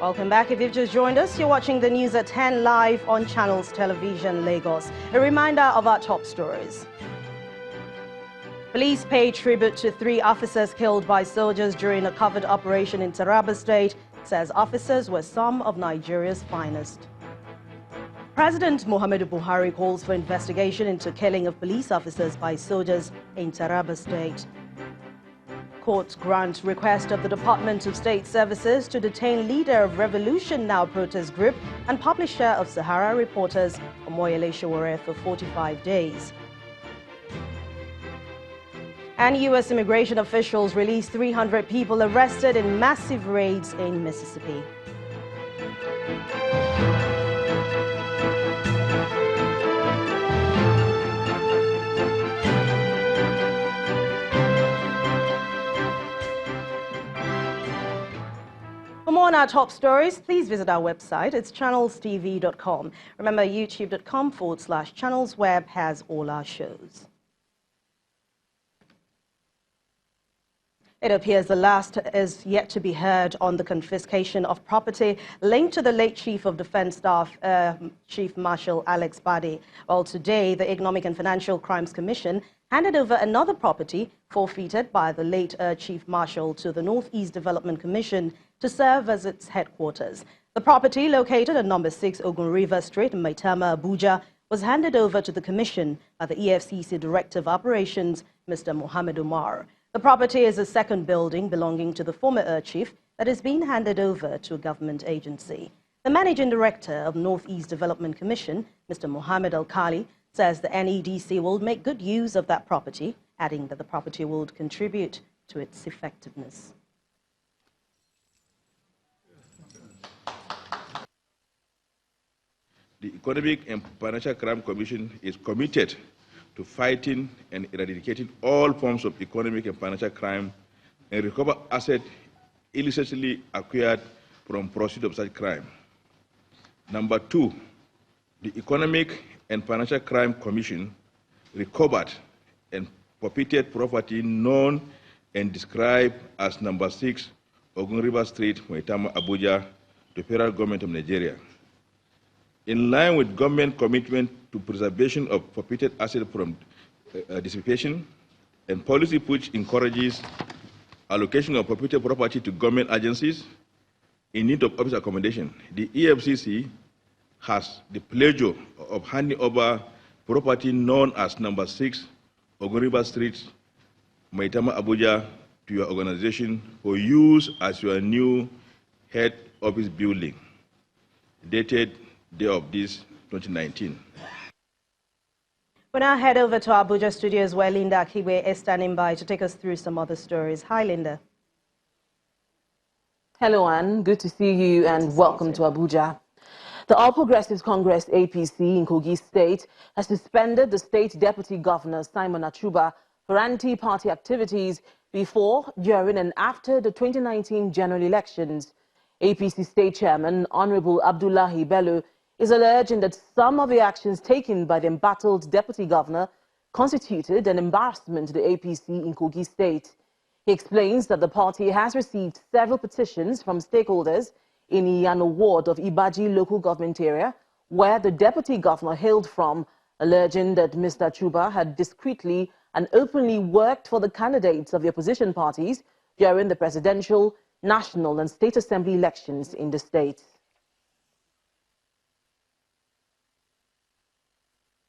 Welcome back. If you've just joined us, you're watching the news at 10 live on Channels Television Lagos. A reminder of our top stories. Police pay tribute to 3 officers killed by soldiers during a covert operation in Taraba State. Says officers were some of Nigeria's finest. President Muhammadu Buhari calls for investigation into killing of police officers by soldiers in Taraba State. Court grants request of the Department of State Services to detain leader of Revolution Now protest group and publisher of Sahara Reporters, Omoyele Sowore, for 45 days. And U.S. immigration officials released 300 people arrested in massive raids in Mississippi. For more on our top stories, please visit our website. It's channelstv.com. Remember, youtube.com/channelsweb has all our shows. It appears the last is yet to be heard on the confiscation of property linked to the late Chief of Defense Staff, Chief Marshal Alex Bade. Well, today, the Economic and Financial Crimes Commission handed over another property forfeited by the late Chief Marshal to the Northeast Development Commission to serve as its headquarters. The property, located at number 6 Ogun River Street in Maitama, Abuja, was handed over to the Commission by the EFCC Director of Operations, Mr. Mohammed Umar. The property is a second building belonging to the former chief that is being handed over to a government agency. The Managing Director of Northeast Development Commission, Mr. Mohammed Al-Khali, says the NEDC will make good use of that property, adding that the property will contribute to its effectiveness. The Economic and Financial Crime Commission is committed to fighting and eradicating all forms of economic and financial crime and recover assets illicitly acquired from proceeds of such crime. Number 2, the Economic and Financial Crime Commission recovered and forfeited property known and described as number 6 Ogun River Street, Maitama, Abuja, to the federal government of Nigeria. In line with government commitment to preservation of forfeited assets from dissipation and policy which encourages allocation of forfeited property to government agencies in need of office accommodation, the EFCC has the pleasure of handing over property known as number 6 Ogun River Street, Maitama, Abuja, to your organization for use as your new head office building, dated day of this 2019. We now head over to our ABUJA studios where Linda Akiwe is standing by to take us through some other stories. Hi, Linda. Hello, Anne. Good to see you and welcome to ABUJA. The All Progressives Congress APC in Kogi State has suspended the state deputy governor Simon Achuba for anti-party activities before, during and after the 2019 general elections. APC State Chairman Honorable Abdullahi Bello is alleging that some of the actions taken by the embattled deputy governor constituted an embarrassment to the APC in Kogi State. He explains that the party has received several petitions from stakeholders in Iyano ward of Ibaji local government area, where the deputy governor hailed from, alleging that Mr. Achuba had discreetly and openly worked for the candidates of the opposition parties during the presidential, national and state assembly elections in the state.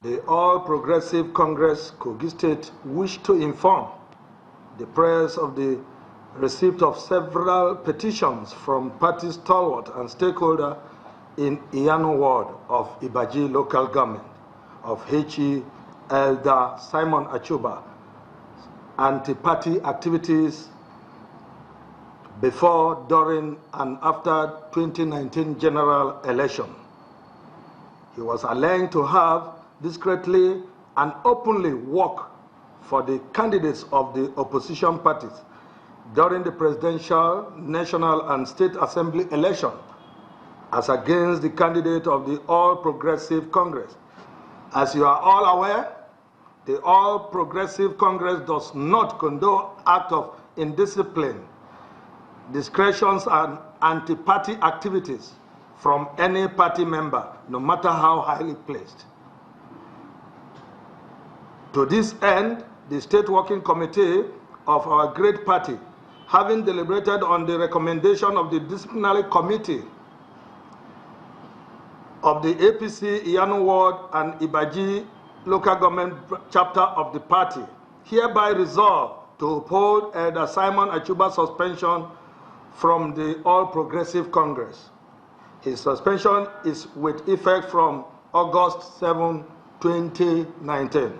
The All Progressive Congress Kogi State wish to inform the press of the receipt of several petitions from party stalwart and stakeholder in Iyano ward of Ibaji local government of H.E. Elder Simon Achuba anti-party activities before, during and after 2019 general election. He was alleged to have discreetly and openly worked for the candidates of the opposition parties during the presidential, national and state assembly election as against the candidate of the All Progressive Congress. As you are all aware, the All Progressive Congress does not condone acts of indiscipline discretions and anti-party activities from any party member, no matter how highly placed. To this end, the State Working Committee of our great party, having deliberated on the recommendation of the Disciplinary Committee of the APC Iyanu Ward and Ibaji Local Government Chapter of the party, hereby resolve to uphold Elder Simon Achuba's suspension from the All Progressive Congress. His suspension is with effect from August 7, 2019.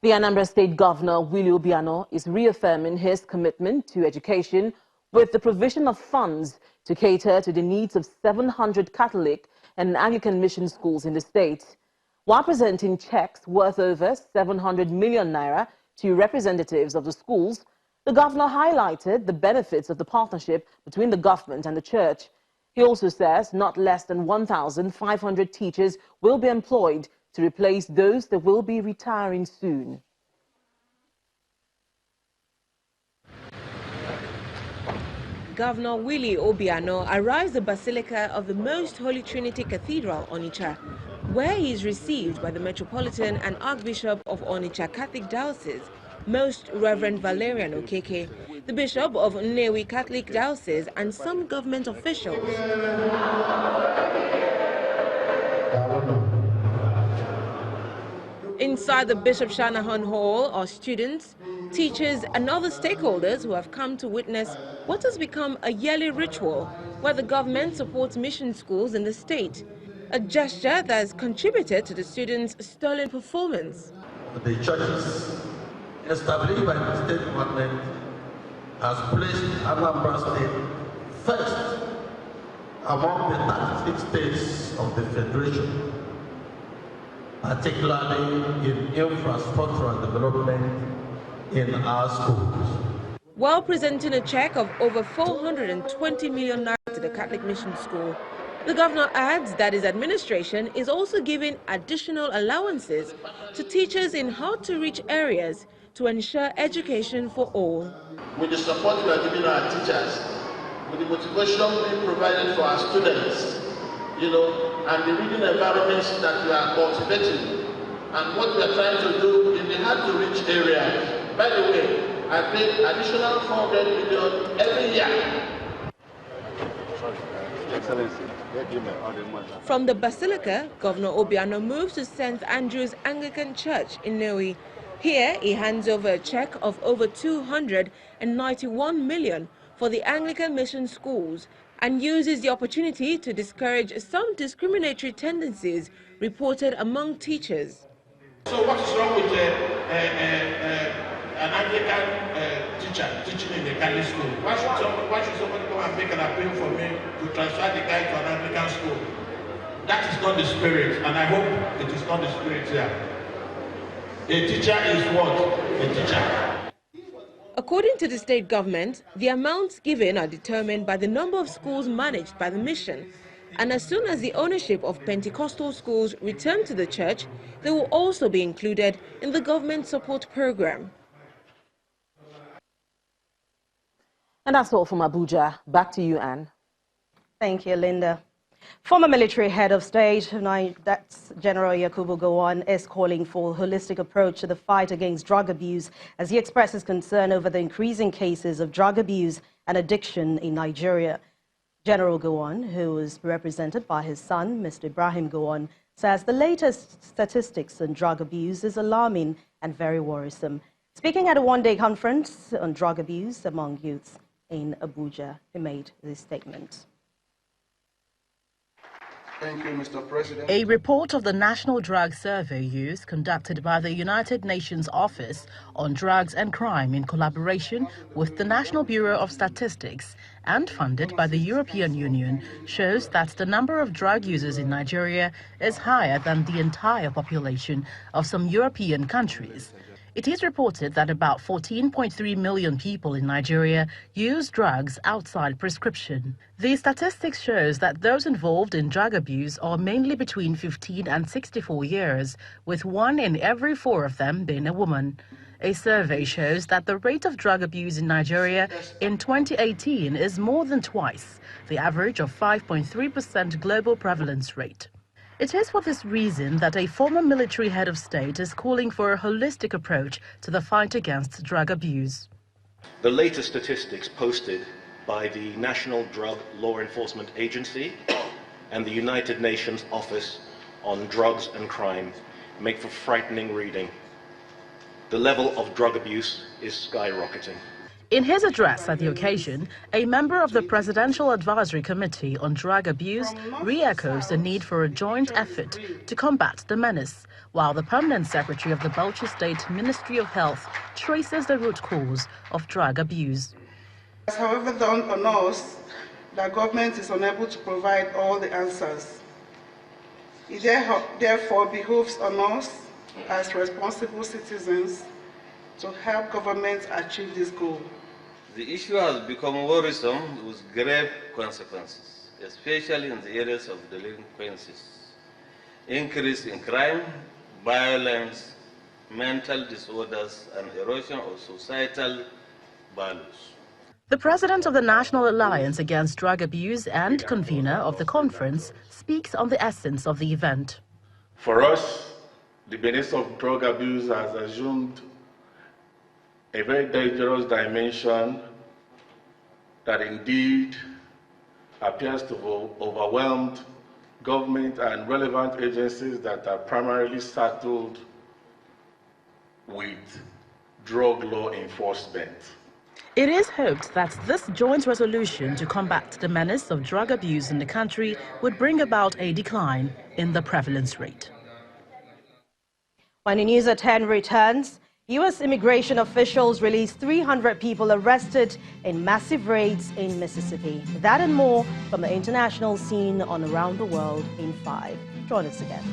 The Anambra State Governor, Willie Obiano, is reaffirming his commitment to education with the provision of funds to cater to the needs of 700 Catholic and Anglican mission schools in the state. While presenting checks worth over 700 million naira to representatives of the schools, the governor highlighted the benefits of the partnership between the government and the church. He also says not less than 1,500 teachers will be employed to replace those that will be retiring soon. Governor Willie Obiano arrives at the Basilica of the Most Holy Trinity Cathedral, Onitsha, where he is received by the Metropolitan and Archbishop of Onitsha Catholic Diocese, Most Reverend Valerian Okeke, the Bishop of Nnewi Catholic Diocese, and some government officials. Inside the Bishop Shanahan Hall are students, teachers and other stakeholders who have come to witness what has become a yearly ritual where the government supports mission schools in the state, a gesture that has contributed to the students' sterling performance. The churches established by the state government has placed Anambra State first among the 36 states of the Federation, particularly in infrastructural development in our schools. While presenting a check of over 420 million naira to the Catholic Mission School, the governor adds that his administration is also giving additional allowances to teachers in hard-to-reach areas to ensure education for all. With the support we are giving our teachers, with the motivation being provided for our students, and the reading environments that we are cultivating, and what we are trying to do in the hard-to-reach areas. By the way, I pay additional 400 million every year. From the Basilica, Governor Obiano moves to St. Andrew's Anglican Church in Nnewi. Here, he hands over a check of over 291 million for the Anglican mission schools and uses the opportunity to discourage some discriminatory tendencies reported among teachers. So what is wrong with an Anglican teacher teaching in a Catholic school? Why should somebody come and make an appeal for me to transfer the guy to an Anglican school? That is not the spirit, and I hope it is not the spirit here. A teacher is what? A teacher. According to the state government, the amounts given are determined by the number of schools managed by the mission. And as soon as the ownership of Pentecostal schools return to the church, they will also be included in the government support program. And that's all from Abuja. Back to you, Anne. Thank you, Linda. Former military head of state, that's General Yakubu Gowon, is calling for a holistic approach to the fight against drug abuse as he expresses concern over the increasing cases of drug abuse and addiction in Nigeria. General Gowon, who is represented by his son, Mr. Ibrahim Gowon, says the latest statistics on drug abuse is alarming and very worrisome. Speaking at a one-day conference on drug abuse among youths in Abuja, he made this statement. Thank you, Mr. President. A report of the National Drug Survey Use conducted by the United Nations Office on Drugs and Crime in collaboration with the National Bureau of Statistics and funded by the European Union shows that the number of drug users in Nigeria is higher than the entire population of some European countries. It is reported that about 14.3 million people in Nigeria use drugs outside prescription. The statistics shows that those involved in drug abuse are mainly between 15 and 64 years, with 1 in every 4 of them being a woman. A survey shows that the rate of drug abuse in Nigeria in 2018 is more than twice the average of 5.3% global prevalence rate. It is for this reason that a former military head of state is calling for a holistic approach to the fight against drug abuse. The latest statistics posted by the National Drug Law Enforcement Agency and the United Nations Office on Drugs and Crime make for frightening reading. The level of drug abuse is skyrocketing. In his address at the occasion, a member of the Presidential Advisory Committee on Drug Abuse re-echoes the need for a joint effort to combat the menace, while the Permanent Secretary of the Bauchi State Ministry of Health traces the root cause of drug abuse. It has, however, dawned on us that government is unable to provide all the answers. It therefore behooves on us as responsible citizens to help government achieve this goal. The issue has become worrisome with grave consequences, especially in the areas of delinquencies, increase in crime, violence, mental disorders, and erosion of societal values. The president of the National Alliance Against Drug Abuse and convener of the conference speaks on the essence of the event. For us, the menace of drug abuse has assumed a very dangerous dimension that indeed appears to have overwhelmed government and relevant agencies that are primarily saddled with drug law enforcement. It is hoped that this joint resolution to combat the menace of drug abuse in the country would bring about a decline in the prevalence rate. When News at 10 returns, U.S. immigration officials released 300 people arrested in massive raids in Mississippi. That and more from the international scene on Around the World in 5. Join us again.